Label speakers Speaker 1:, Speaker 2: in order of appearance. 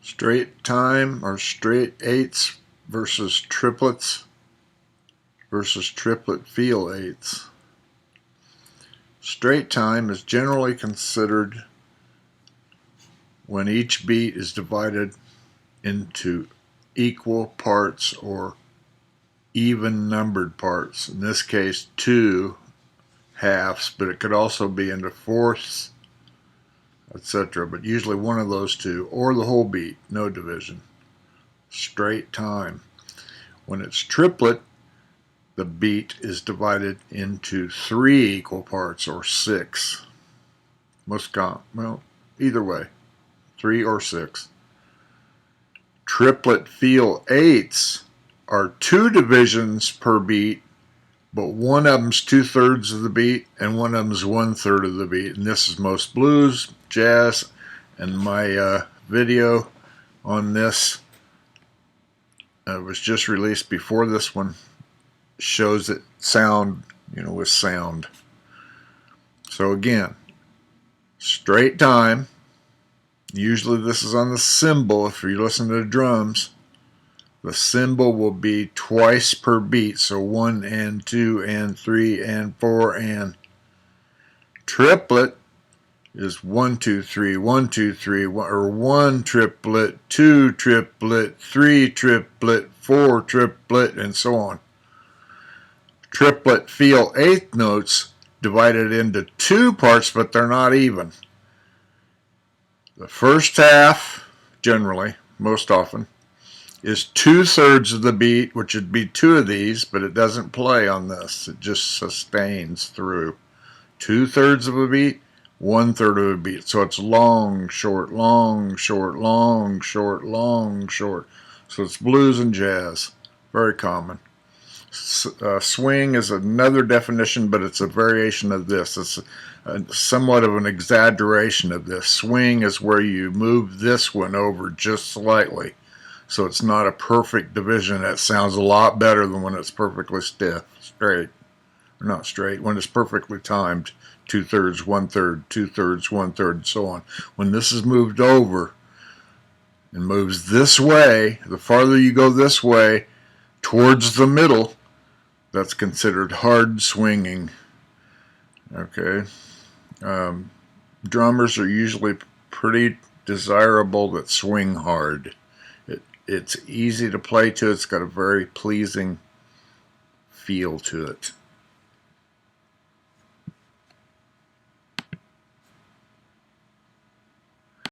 Speaker 1: Straight time or straight eighths versus triplets versus triplet feel eighths. Straight time is generally considered when each beat is divided into equal parts or even numbered parts. In this case, 2 halves, but it could also be into fourths, etc. But usually one of those two, or the whole beat, no division. Straight time. When it's triplet, the beat is divided into 3 equal parts, or 6. Well, either way, 3 or 6. Triplet feel eighths are 2 divisions per beat, but one of them's 2/3 of the beat and one of them's 1/3 of the beat. And this is most blues, jazz, and my video on this was just released before this one shows it sound, with sound. So again, straight time. Usually this is on the cymbal. If you listen to the drums, the cymbal will be twice per beat, so 1 and 2 and 3 and 4 and. Triplet is 1 2 3 1 2 3, or 1 triplet, 2 triplet, 3 triplet, 4 triplet, and so on. Triplet feel eighth notes divided into 2 parts, but they're not even. The first half, generally, most often, is 2/3 of the beat, which would be 2 of these, but it doesn't play on this. It just sustains through. 2/3 of a beat, 1/3 of a beat. So it's long, short, long, short, long, short, long, short. So it's blues and jazz. Very common. Swing is another definition, but it's a variation of this. It's somewhat of an exaggeration of this. Swing is where you move this one over just slightly. So it's not a perfect division. That sounds a lot better than when it's perfectly straight. Or not straight, when it's perfectly timed. 2/3, 1/3, 2/3, 1/3, and so on. When this is moved over and moves this way, the farther you go this way towards the middle, that's considered hard swinging. Okay. Drummers are usually pretty desirable that swing hard. It's easy to play to. It's got a very pleasing feel to it.